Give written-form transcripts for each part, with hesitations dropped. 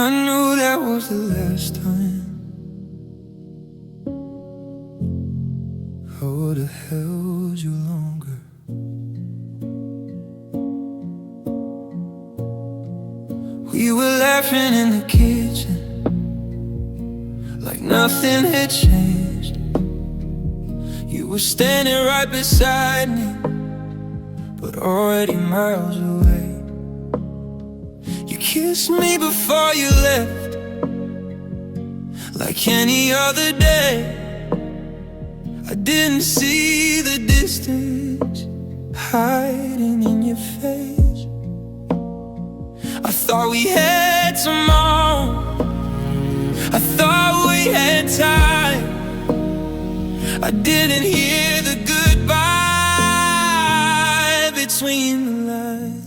I knew that was the last time I would've held you longer. We were laughing in the kitchen like nothing had changed. You were standing right beside me, but already miles away. You kissed me before you left, like any other day. I didn't see the distance hiding in your face. I thought we had tomorrow, I thought we had time. I didn't hear the goodbye between the lines.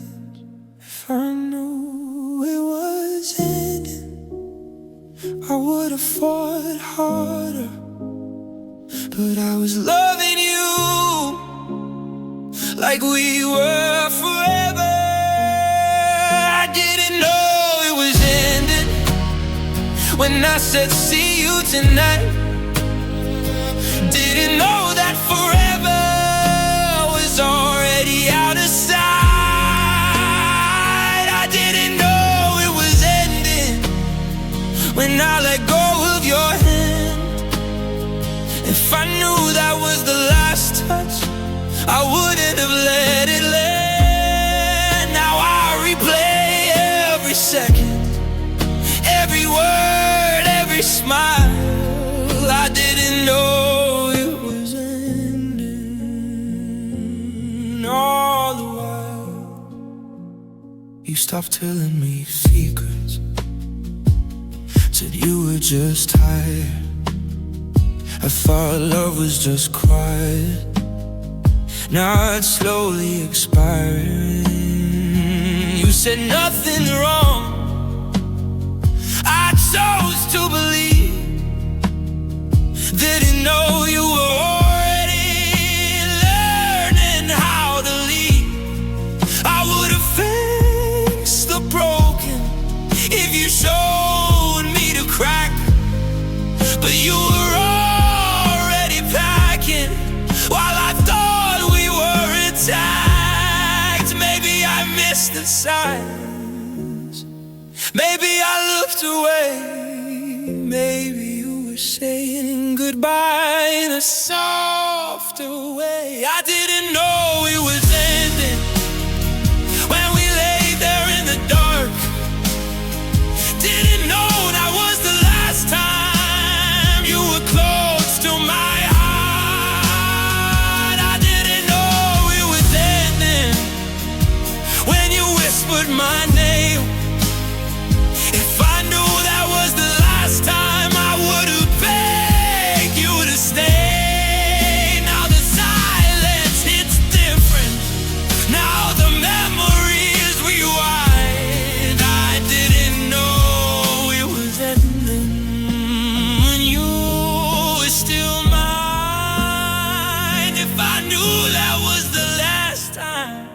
If I knew it was ending, I would've fought harder. But I was loving you like we were forever. I didn't know it was ending when I said see you tonight. Didn't know that forever was already out of sight. I didn't know it was ending when I let go of your hand. If I knew that was the last touch, I wouldn't have let it land. Now I replay every second, every word, every smile. I didn't know it was ending. All the while you stopped telling me secrets, said you were just tired. I thought love was just quiet, now it's slowly expiring. You said nothing's wrong, I chose to believe. Didn't know you were already learning how to leave. I would've fixed the broken if you showed me the crack, but you were while I thought we were intact. Maybe I missed the signs, maybe I looked away. Maybe you were saying goodbye in a softer way. I didn't know it was ending when we lay there in the dark. Didn't know that was the last time you were close to my my name. If I knew that was the last time, I would've begged you to stay. Now the silence hits different, now the memories rewind. I didn't know it was ending when you were still mine. If I knew that was the last time,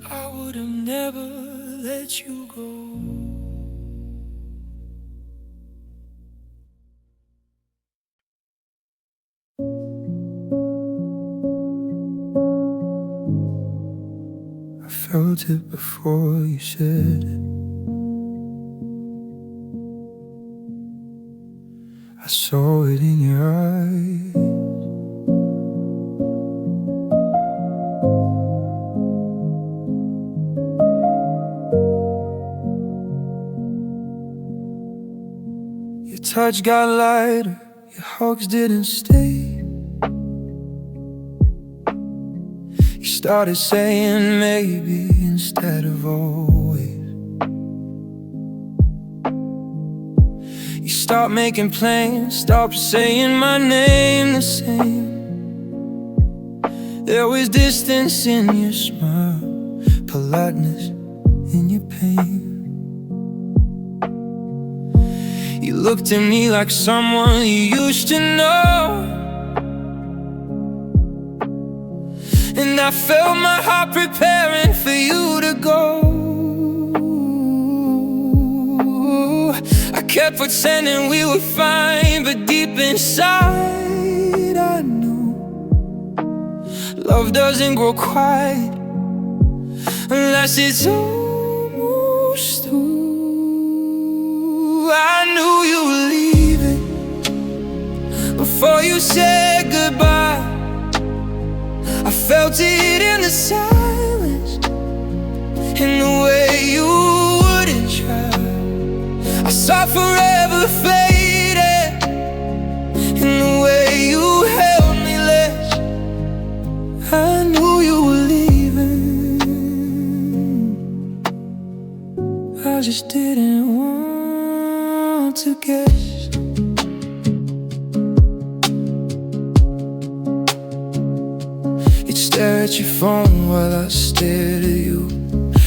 I would've never let you go. I felt it before you said it. I saw it in your eyes. Your touch got lighter, your hugs didn't stay. You started saying maybe instead of always. You stopped making plans, stopped saying my name the same. There was distance in your smile, politeness in your pain. You looked at me like someone you used to know, and I felt my heart preparing for you to go. kept pretending we were fine, but deep inside I knew love doesn't grow quiet unless it's almost through. I knew you were leaving before you said goodbye. I felt it in the silence, in the way you wouldn't try. I saw forever faded in the way you held me less. I knew you were leaving, I just didn't want to guess. You'd stare at your phone while I stared at you,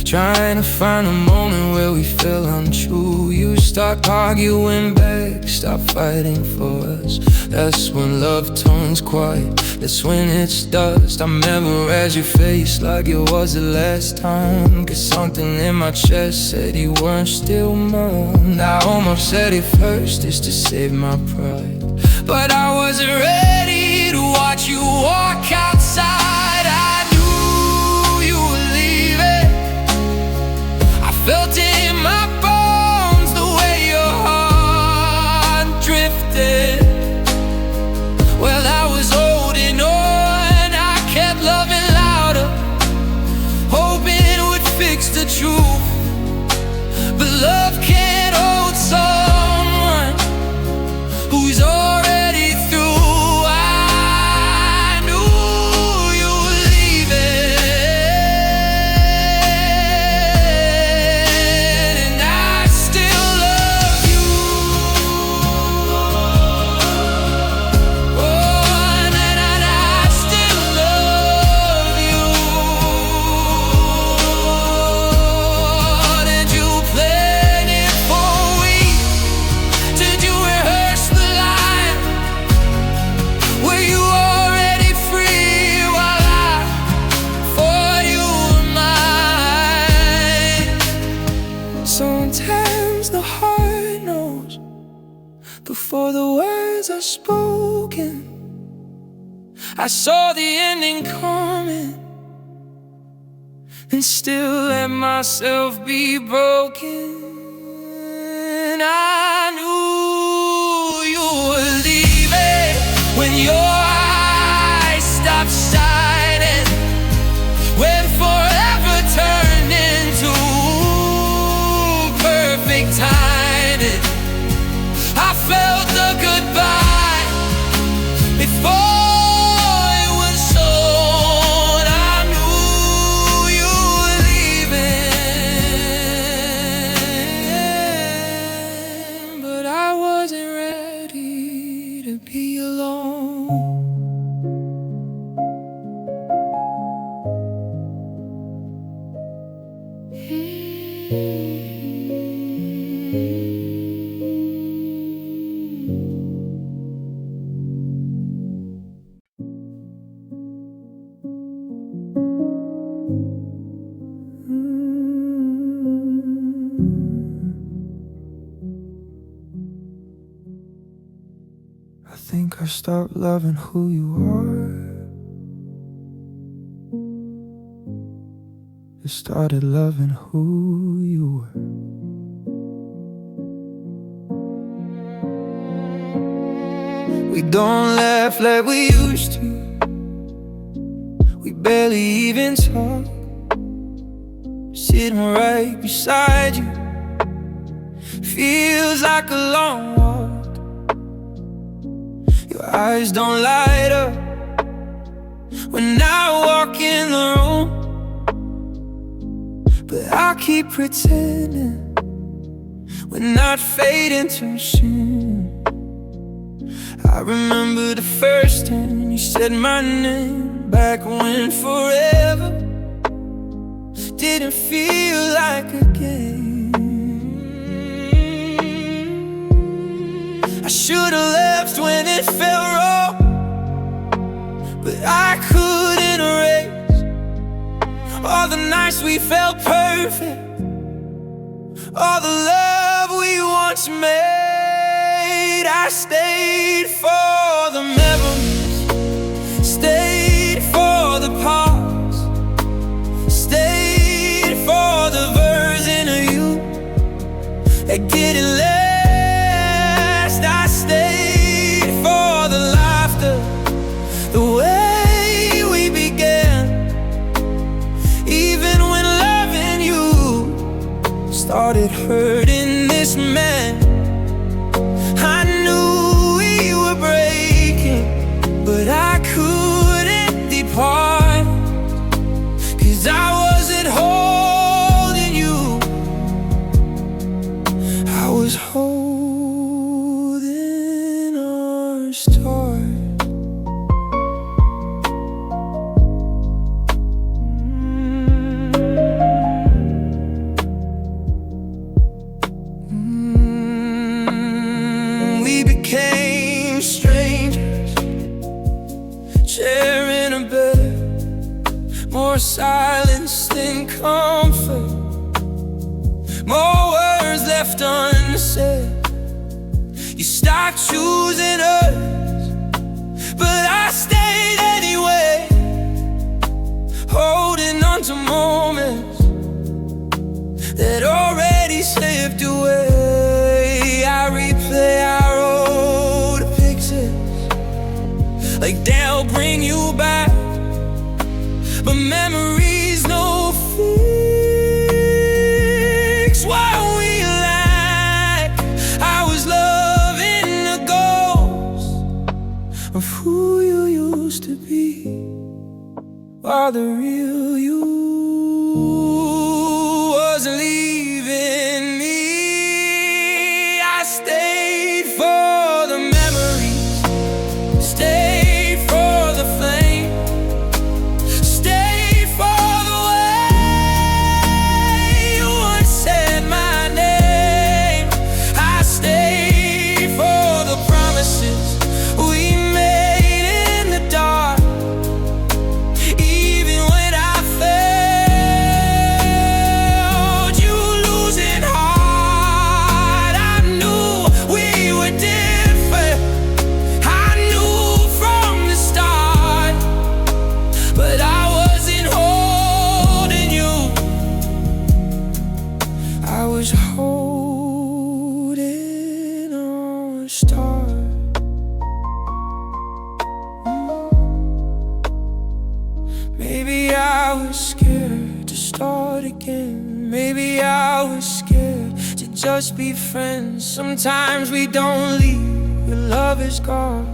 trying to find a moment where we felt untrue. You start arguing back, stop fighting for us. That's when love turns quiet, that's when it's dust. I memorize your face like it was the last time, 'cause something in my chest said you weren't still mine. I almost said it first just to save my pride, but I wasn't ready to watch you walk outside. I knew you were leaving, I felt it in my bones, the way your heart drifted. Well, I was holding on, I kept loving louder, hoping it would fix the truth. But love can't hold someone who's already through. I knew you were leaving, and I still love you. Oh, and I still love you. Did you plan it for weeks? Did you rehearse the line? Were you already free while I thought you were mine? Sometimes the heart knows before the words are spoken. I saw the ending coming and still let myself be broken. I knew you were leaving when your eyes stopped shining, when forever turned into perfect timing. I felt the goodbye before it was shown. I knew you were leaving, but I wasn't ready to be alone. I think I stopped loving who you are. I started loving who you were. We don't laugh like we used to, we barely even talk. Sitting right beside you feels like a long walk. Your eyes don't light up when I walk in the room, but I'll keep pretending we're not fading too soon. I remember the first time you said my name, back when forever didn't feel like a game. I should've left when it felt wrong, but I couldn't erase all the nights we felt perfect, all the love we we once made. I stayed for the memories, stayed for the pause, stayed for the version of you that didn't last. I stayed for the laughter, the way we began. Even when loving you started hurting this man, I knew we were breaking, but I couldn't depart, 'cause I wasn't holding you, I was holding our start. We became strangers, sharing a bed, more silence than comfort, more words left unsaid. You stopped choosing us, but I stayed anyway, holding on to moments that already slipped away. I replay our old pictures like they'll bring you back, but memories no fix what we lack. I was loving the ghost of who you used to be, while the real you was leaving me. I stayed for the memories, stayed for the flame, stayed for the way you once said my name. I stayed for the promises we made in the dark. Even when I felt you losing heart, I knew we were different. I knew from the start, but I wasn't holding you, I was holding on a star. Maybe I was scared to start again. Maybe I was scared to just be friends. Sometimes we don't leave when love is gone.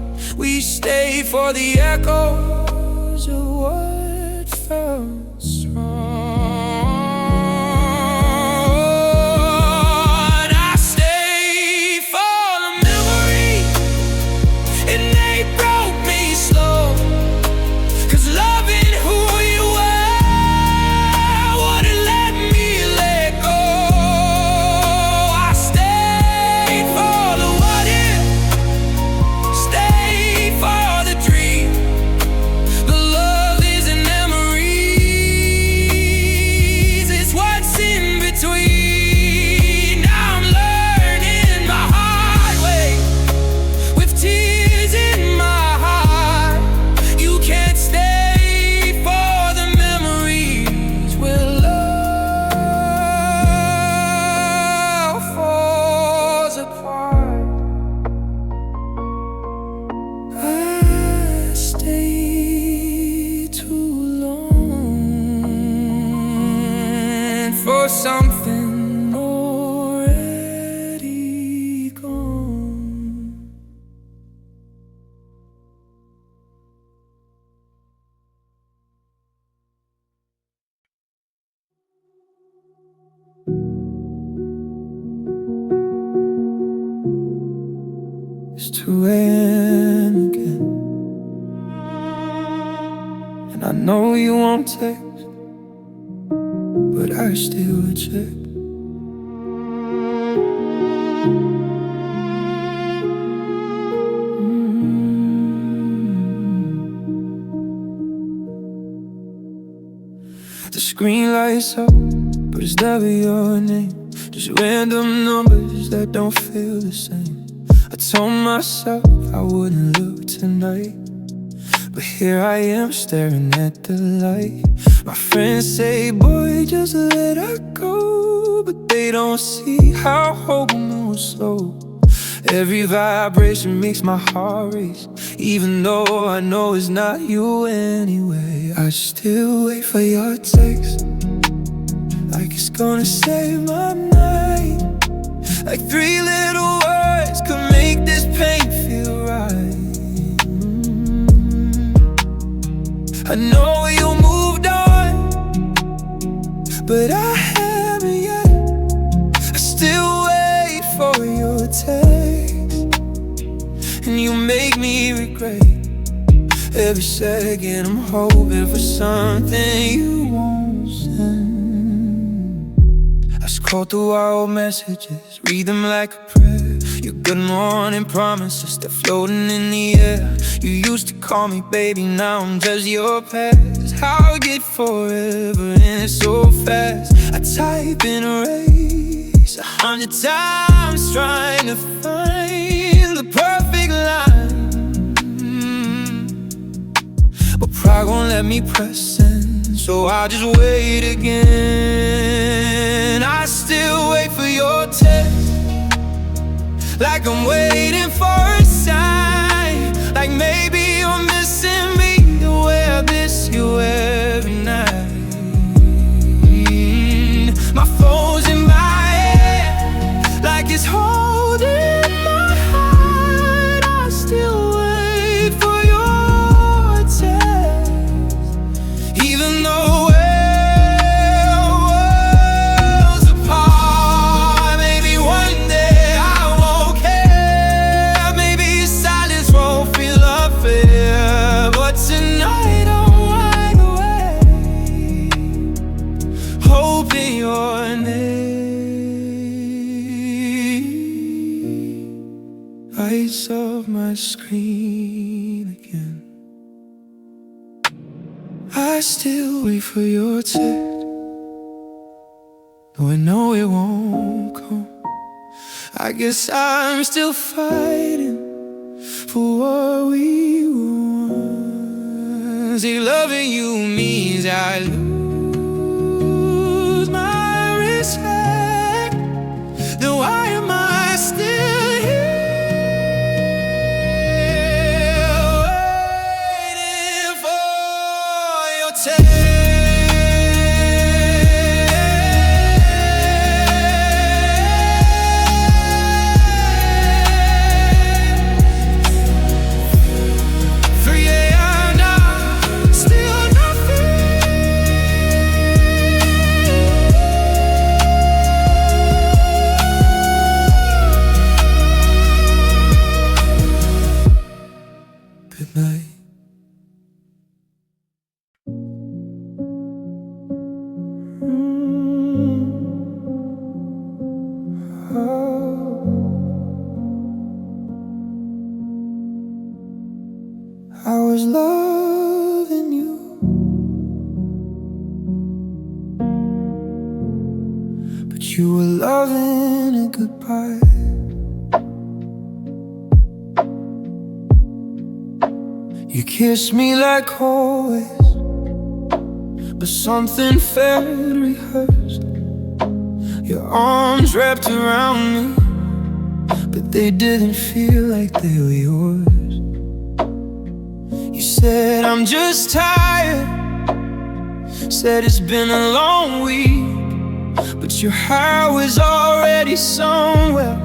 We stay for the echoes of what felt wrong. I stay for the memory, and they broke me slow, 'cause loving who you were wouldn't let me let go. I stayed for the what if, stayed for the dream. The love isn't memories, it's what's in between. Now I'm learning my hard way, with tears in my heart. You can't stay for the memories where love falls apart. I stayed too long for something already gone. It's 2 a.m. again, and I know you won't text, but I still check. The screen lights up, but it's never your name. Just random numbers that don't feel the same. I told myself I wouldn't look tonight, but here I am staring at the light. My friends say, boy, just let her go, but they don't see how hope moves slow. Every vibration makes my heart race, even though I know it's not you anyway. I still wait for your text, like it's gonna save my night. Like 3 little words could make this pain feel right. I know you moved on, but I haven't yet. I still wait for your text, and you make me regret every second. I'm hoping for something you won't send. I scroll through our old messages, read them like a prayer. Your good morning promises, they're floating in the air. You used to call me baby, now I'm just your past. How I get forever and it's so fast. I type in a race 100 times trying to find the perfect line, but pride won't let me press in, so I'll just wait again. I still wait for your text, like I'm waiting for a sign. Like maybe you're missing me, the way I miss you every night. My phone's in my head, like it's holding my heart. I still wait for your text, even though we're worlds apart. Maybe one day I won't care, maybe silence won't feel unfair, but tonight I'm wide awake, hoping your name. Lights up my screen again. I still wait for your text, though I know it won't come. I guess I'm still fighting for what we want. See, loving you means I lose my respect. Then why am I still here, waiting for your text? Good night. I was loving you, but you were loving it goodbye. You kissed me like always, but something felt rehearsed. Your arms wrapped around me, but they didn't feel like they were yours. You said I'm just tired, said it's been a long week, but your heart was already somewhere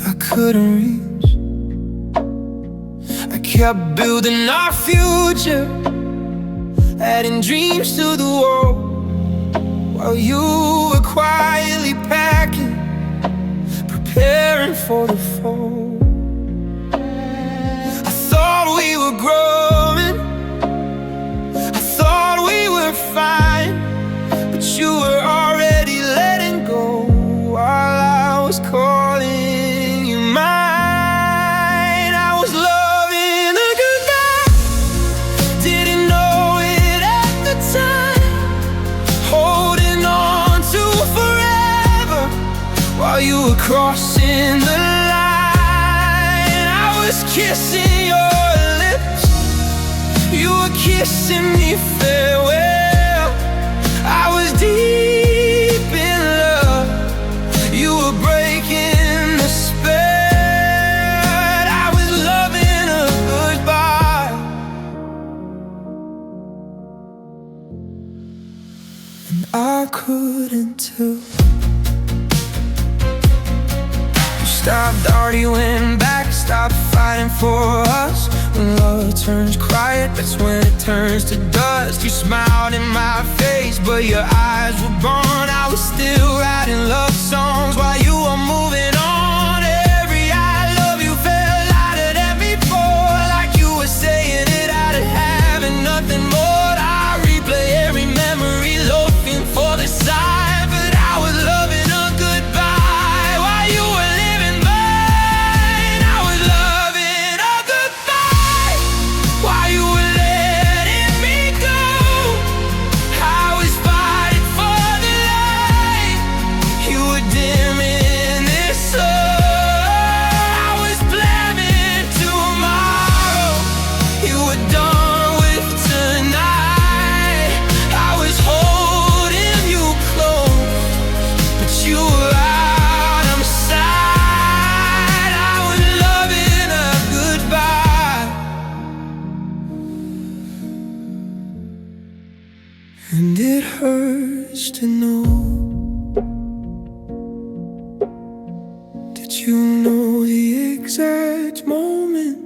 I couldn't reach. I kept building our future, adding dreams to the wall, while you were quietly packing, preparing for the fall. I thought we were growing, I thought we were fine, but you were already letting go while I was calling you mine. I was loving the good guy, didn't know it at the time. crossing the line. I was kissing your lips, you were kissing me farewell. I was deep in love, you were breaking the spell. I was loving a goodbye, and I couldn't tell. Stopped arguing back, stopped fighting for us. When love turns quiet, that's when it turns to dust. You smiled in my face, but your eyes were gone. I was still writing love songs while you were moving on. Every I love you felt lighter than before, like you were saying it out of having nothing more. I replay every memory, looking for the sign, but I was loving a goodbye while you were living mine. I was loving a goodbye while you were letting me go. I was fighting for the light, you were dimming this soul. I was planning tomorrow, you were done with tonight. I was holding you close, but you were out of sight. I was loving a goodbye, and it hurts to know. Did you know the exact moment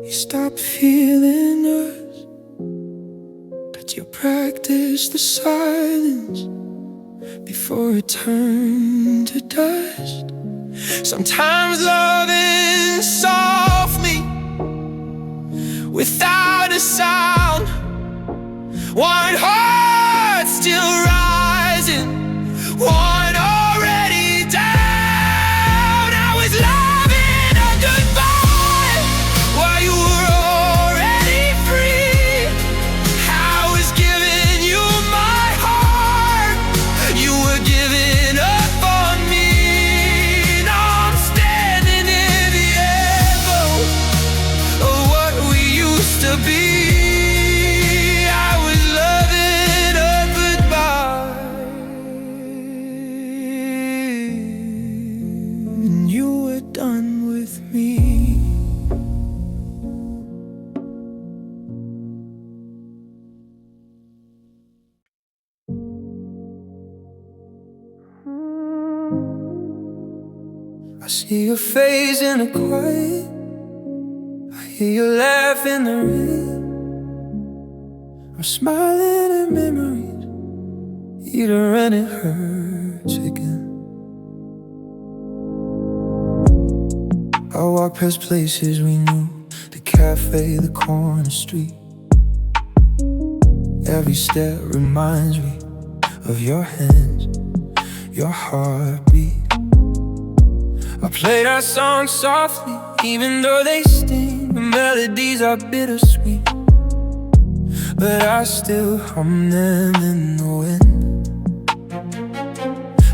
you stopped feeling us? Did you practice the silence before it turned to dust? Sometimes loving softly without a sound, one heart still rising, one already down. I was loving a goodbye while you were already free. I was giving you my heart, you were giving up on me. Now I'm standing in the echo of what we used to be. I was loving a goodbye, and you were done with me. I see your face in the quiet, I hear you laugh in the rain. I'm smiling at memories, either and it hurts again. I walk past places we knew, the cafe, the corner street. Every step reminds me of your hands, your heartbeat. I play our songs softly, even though they sting. The melodies are bittersweet, but I still hum them in the wind.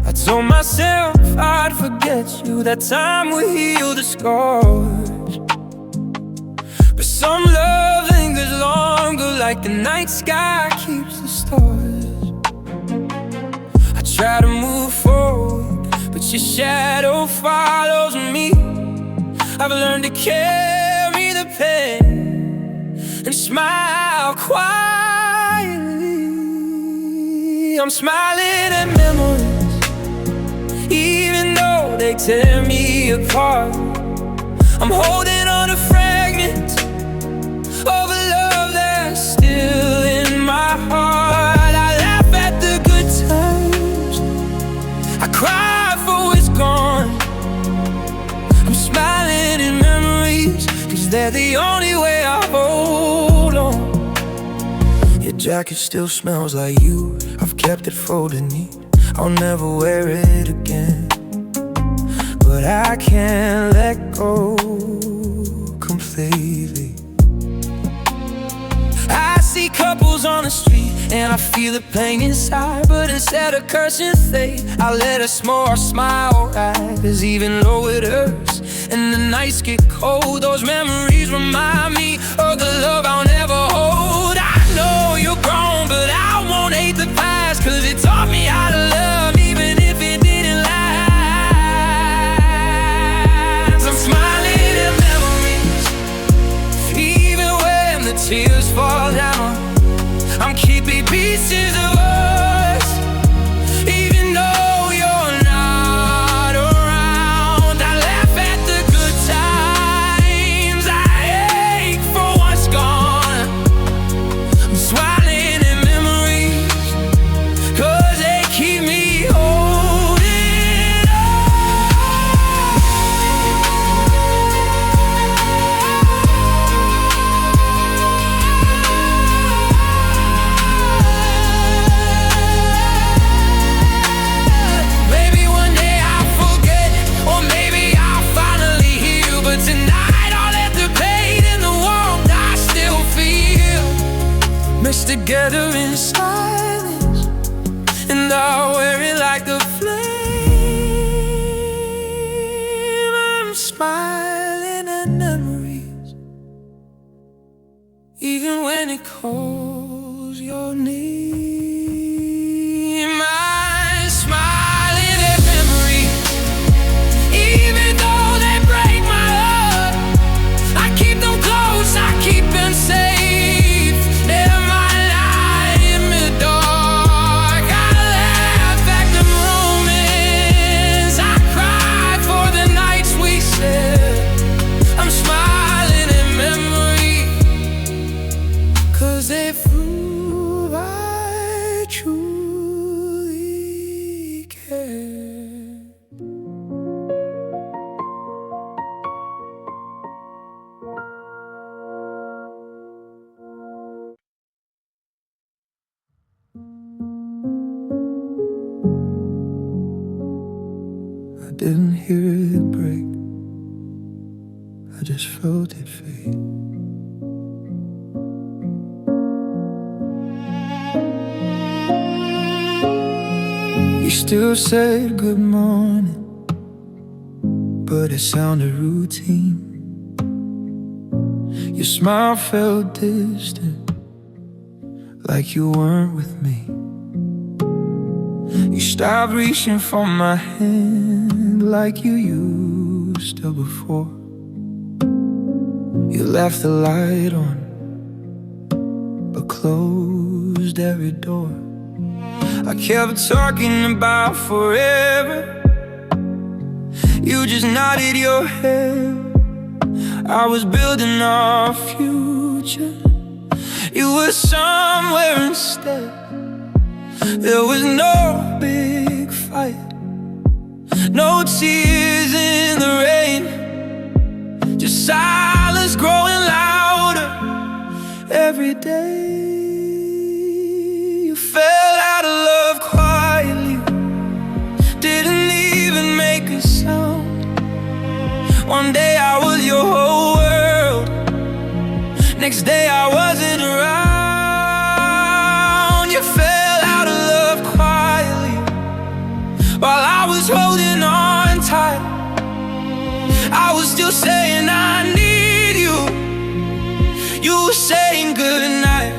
I told myself I'd forget you, that time would heal the scars. But some love lingers longer, like the night sky keeps the stars. I try to move forward, but your shadow follows me. I've learned to carry the pain and smile quietly. I'm smiling at memories, even though they tear me apart. I'm holding on to fragments of a love that's still in my heart. I laugh at the good times, I cry for what's gone. I'm smiling in memories, 'cause they're the only way I hold on. Your jacket still smells like you, I've kept it folded neat. I'll never wear it again, but I can't let go completely. I see couples on the street, and I feel it playing inside. But instead of cursing fate, I let her smile right. 'Cause even though it hurts and the nights get cold, those memories remind me of the love I'll never hold. I know you're grown, but I won't hate the past, 'cause it taught me how to love, even if it didn't last. I'm smiling at memories, even when the tears fall down. I'm keeping pieces of us, even though you're not around. I laugh at the good times, I ache for what's gone. I'm smiling at memories, 'cause they keep me holding together in silence, and I'll wear it like a flame. I'm smiling at memories, even when it calls your name. I'm smiling at memories, even though they break my heart. I keep them close, I keep them safe. They prove I truly care. I didn't hear it break, I just felt it fade. You still said good morning, but it sounded routine. Your smile felt distant, like you weren't with me. You stopped reaching for my hand like you used to before. You left the light on, but closed every door. I kept talking about forever, you just nodded your head. I was building our future, you were somewhere instead. There was no big fight, no tears in the rain, just silence growing louder every day. You fell out of love quietly, didn't even make a sound. One day I was your whole world, next day I wasn't around. You fell out of love quietly, while I was holding on tight. I was still saying I need you, you were saying goodnight.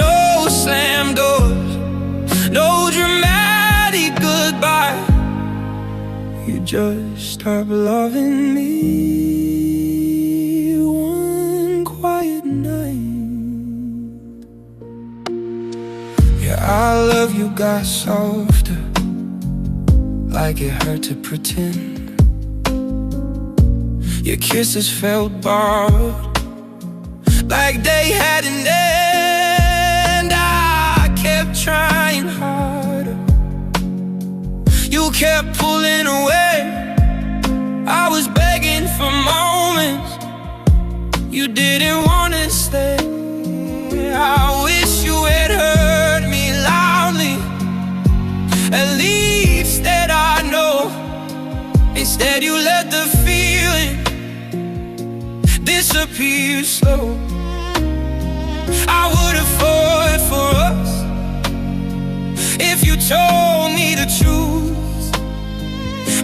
No slam doors, no dramatic goodbye. You just stopped loving me one quiet night. Yeah, our love you got softer, like it hurt to pretend. Your kisses felt borrowed, like they had an end. I kept trying harder, you kept pulling away. I was begging for moments you didn't want to stay. I wish you had heard me loudly, at least that I know. Instead you let the feeling disappear slow. I would've fought for us if you told me to choose.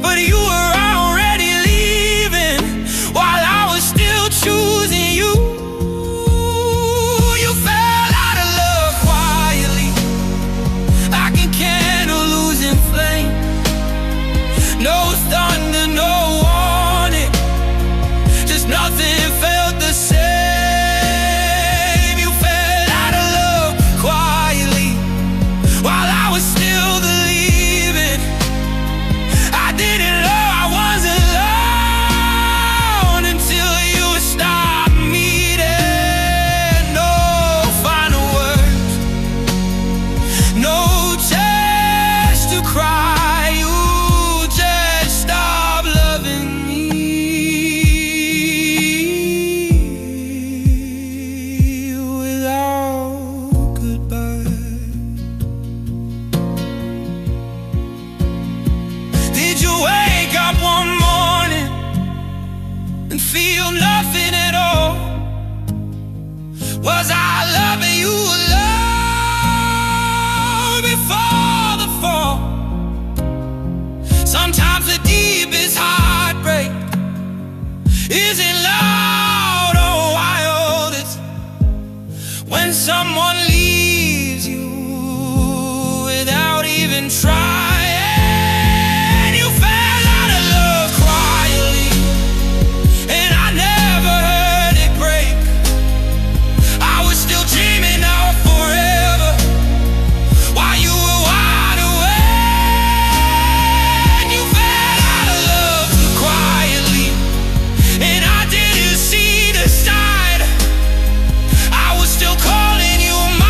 But you were already leaving while I was still choosing you. You fell out of love quietly, like a candle losing flame. No thunder, no warning, just nothing felt the same. You fell out of love quietly while I was still believing. I didn't know I was alone until you stopped meeting. No final words, no chance to cry. You just stopped loving me without goodbye. Did you wake up one morning and feel nothing at all? Was I loving you alone before the fall? Sometimes the deepest heartbreak isn't loud or wild. It's when someone leaves you without even trying. You fell out of love quietly, and I never heard it break. I was still dreaming of forever while you were wide awake. You fell out of love quietly, and I didn't see the side. I was still calling you mine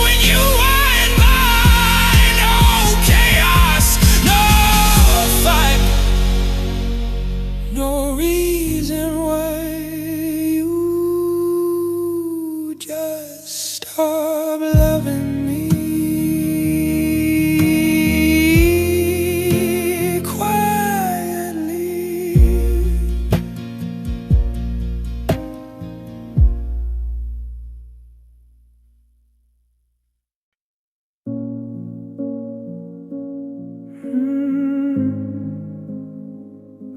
when you weren't mine. No chaos, no fight, no reason why. You just stop loving me quietly.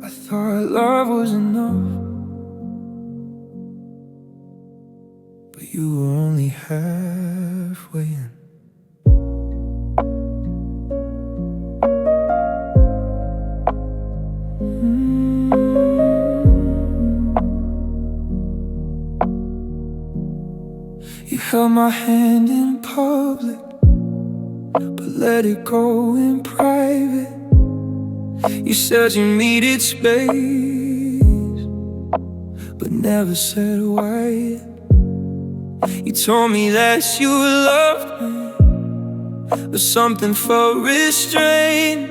I thought love was enough, but you were only halfway in. You held my hand in public, but let it go in private. You said you needed space, but never said why. You told me that you loved me, but something felt restrained,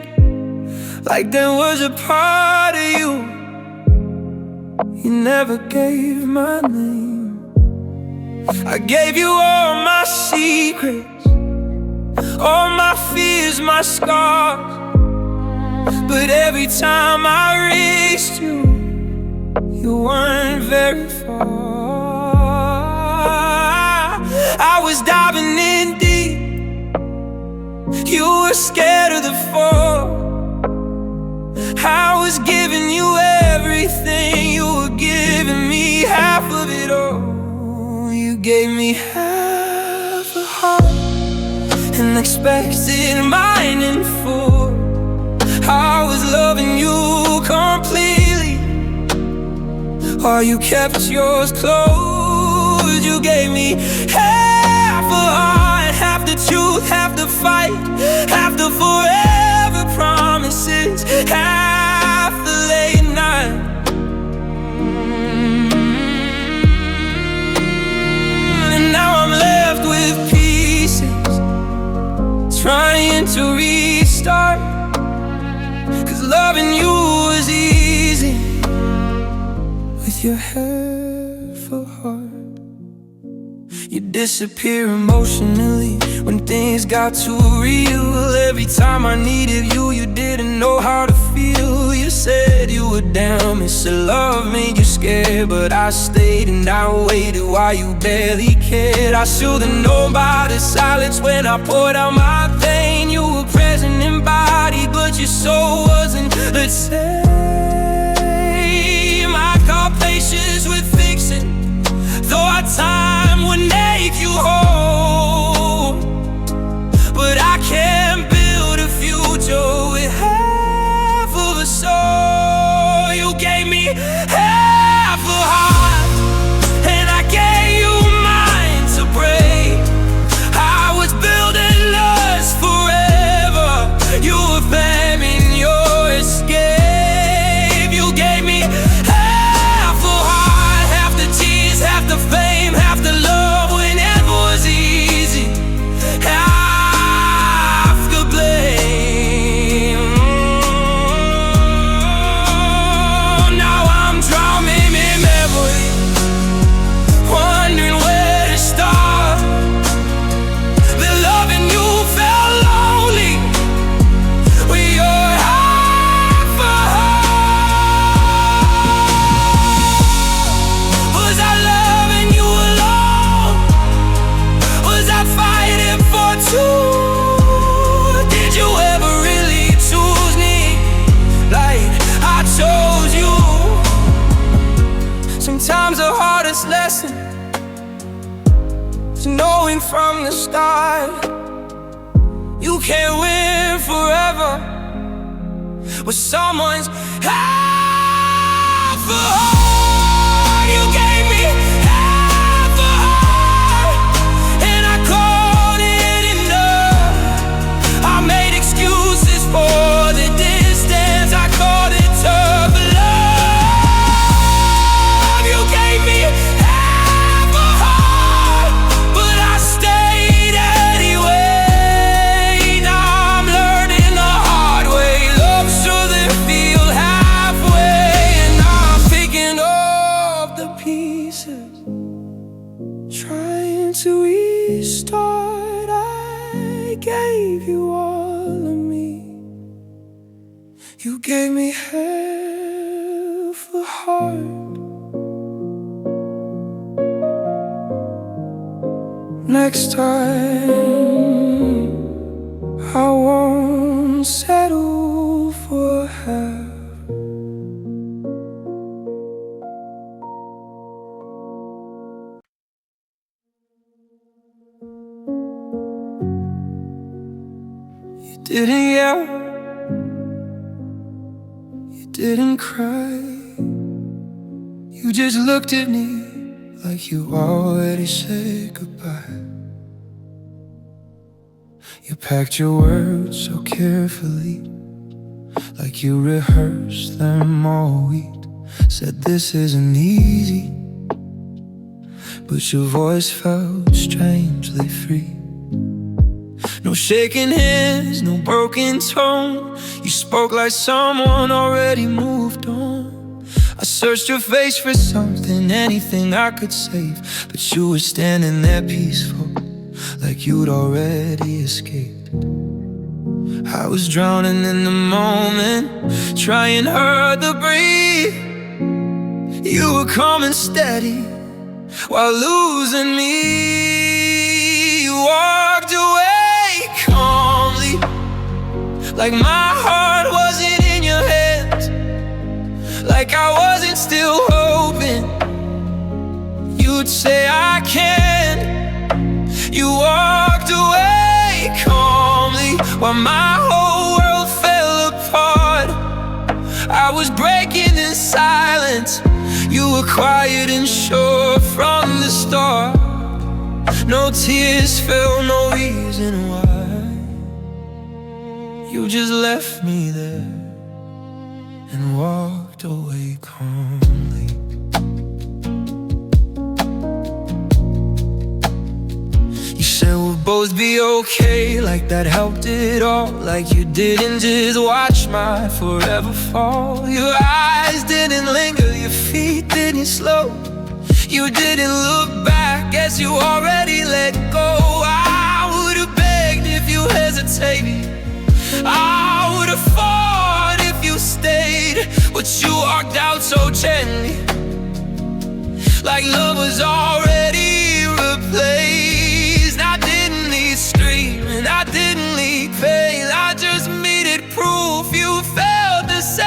like there was a part of you you never gave my name. I gave you all my secrets, all my fears, my scars, but every time I reached you, you weren't very far. I was diving in deep, you were scared of the fall. I was giving you everything, you were giving me half of it all. You gave me half a heart and expected mine in full. I was loving you completely while you kept yours closed. You gave me half a heart, half the truth, half the fight, half the forever promises, half the late night. And now I'm left with pieces, trying to restart. Loving you was easy with your half a heart. You disappear emotionally when things got too real. Every time I needed you, you didn't know how to feel. You said you were down, you said love made you scared. scared, but I stayed and I waited while you barely cared. I should've known by the silence when I poured out my pain. You were present in body, but your soul wasn't the same. I got patience with fixing, though our time would make you whole. But I can't build a future with half of a soul. You gave me half a heart, and I gave you mine to break. I was building lust forever. You were planning your escape. You gave me half a heart, half the tears, half the fame, half the love when it was easy, half the blame. Now I'm drowning in memory, wondering where to start. The loving you felt lonely with your half a heart. Was I loving you alone? Was I fighting for two? Did you ever really choose me like I chose you? Sometimes the hardest lesson is knowing from the start you can't win forever with someone's half a heart. You gave me half a heart, and I called it enough. I made excuses for the distance, I called it tough love. You gave me half a heart, but I stayed anyway. Now I'm learning the hard way. Love shouldn't feel halfway, and now I'm picking up the pieces, trying to restart. I gave you all of me. You gave me half a heart. Next time I won't settle for half. You didn't yell, you didn't cry. You just looked at me like you already said goodbye. You packed your words so carefully, like you rehearsed them all week. Said this isn't easy, but your voice felt strangely free. No shaking hands, no broken tone. You spoke like someone already moved on. I searched your face for something, anything I could save, but you were standing there peaceful, like you'd already escaped. I was drowning in the moment, trying hard to breathe. You were calm and steady while losing me. You walked away calmly, like my heart wasn't in your hands, like I wasn't still hoping you'd say I can. You walked away calmly while my whole world fell apart. I was breaking in silence. You were quiet and sure from the start. No tears fell, no reason why. You just left me there and walked away calmly. You said we'll both be okay, like that helped it all. Like you didn't just watch my forever fall. Your eyes didn't linger, your feet didn't slow. You didn't look back as you already let go. I would've begged if you hesitated, I would've fought if you stayed, but you walked out so gently. like love was already replaced. I didn't need screaming, I didn't need pain, I just needed proof you felt the same.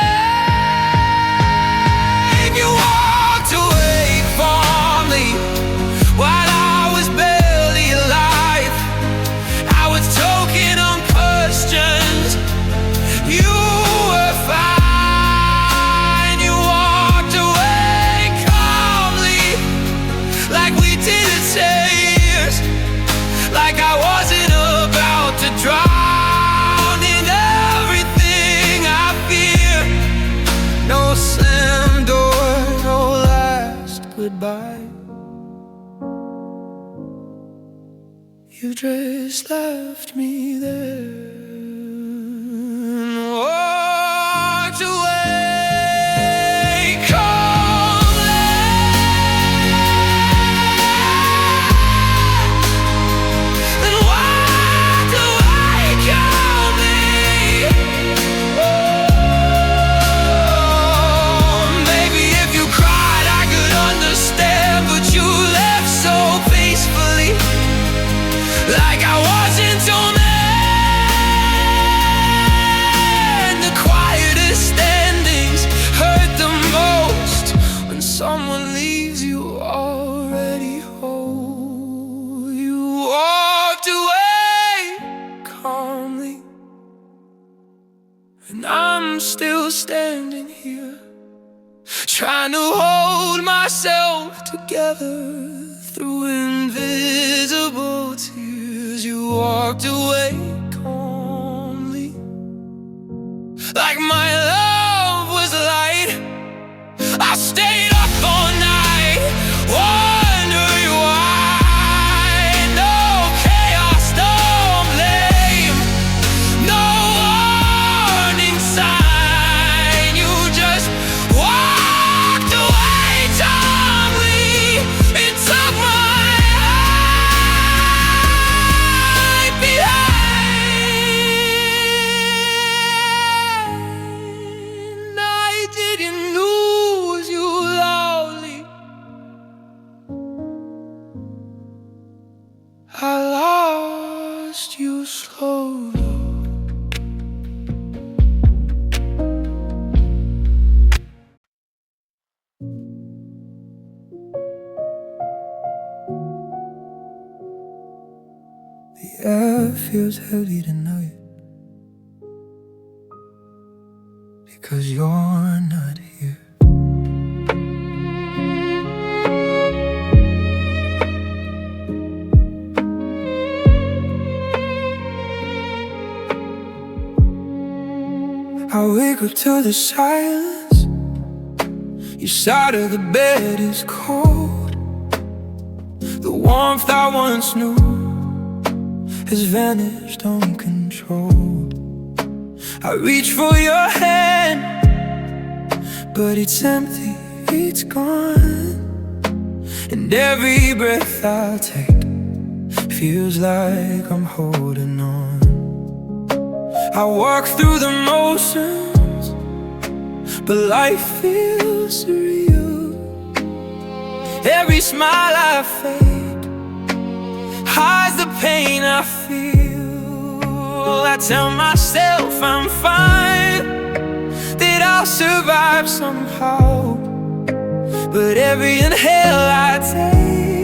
You walked away from me while I was barely alive. I was choking on questions, you were fine. You walked away calmly, like we didn't say years, like I wasn't about to drown in everything I fear. No slam door, no last goodbye. You just left me there and walked away calmly, and walked away calmly. Oh, maybe if you cried I could understand, but you left so peacefully, like I wasn't your man. The quietest endings hurt the most, when someone leaves you already whole. You walked away calmly, and I'm still standing here, trying to hold myself together through invisible tears. You walked away calmly, like my love was light. I stayed up all night, wondering why. No chaos, no blame, no warning sign. You just walked away calmly. It took my heart behind. I didn't lose you loudly, I lost you slowly. The air feels heavy tonight, because you're not here. I wake up to the silence. Your side of the bed is cold. The warmth I once knew has vanished uncontrolled. I reach for your hand, but it's empty, it's gone. And every breath I take feels like I'm holding on. I walk through the motions, but life feels surreal. Every smile I fake hides the pain I feel. I tell myself I'm fine, that I'll survive somehow, but every inhale I take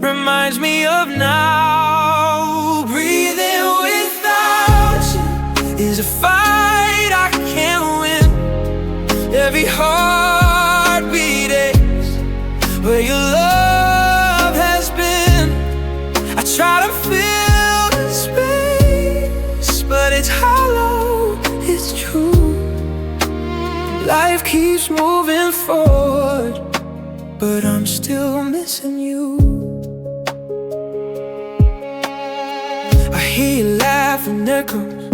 reminds me of now. Breathing without you is a fight I can't win. Every heartbeat aches where your love has been. I try to fill the space, but it's hollow, it's true. Life keeps moving forward, but I'm still missing you. I hear you laugh in echoes,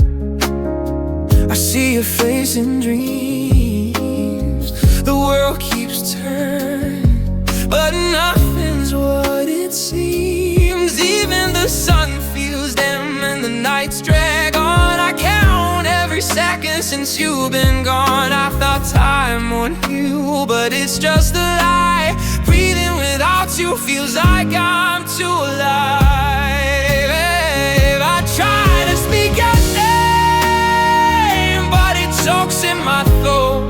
I see your face in dreams. The world keeps turning, but nothing's what it seems. Even the sun feels dim and the nights drag on. I count every second since you've been gone. I thought time want you, but it's just a lie. Breathing without you feels like I'm too alive. I try to speak your name, but it chokes in my throat.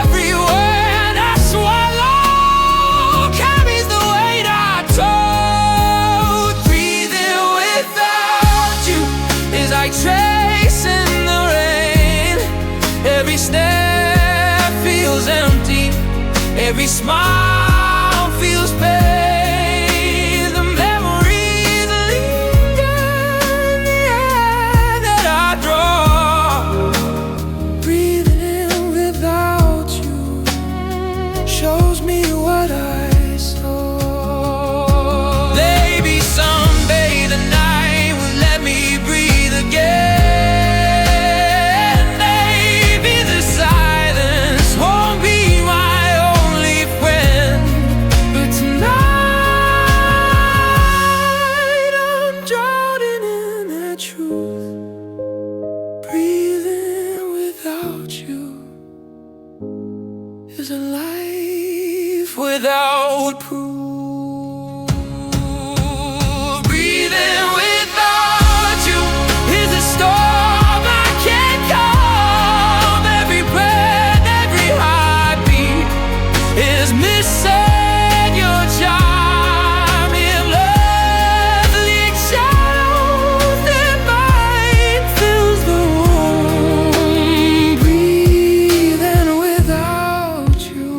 Every word I swallow carries the weight I told. Breathing without you is like tracing the rain. Every step feels empty, every smile feels pain. The memories linger in the air that I draw. Breathing in without you shows me what I saw. Maybe someday the night will let me breathe again. Maybe the silence won't be my only friend. But tonight I'm drowning in that truth. Breathing without you is a life without proof. Breathing without you is a storm I can't calm. Every breath, every heartbeat is missing your charm. In lovely shadows, divine fills the room. Breathing without you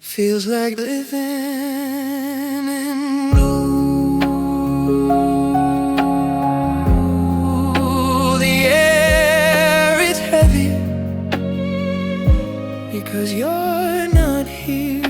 feels like living in blue. The air is heavy because you're not here.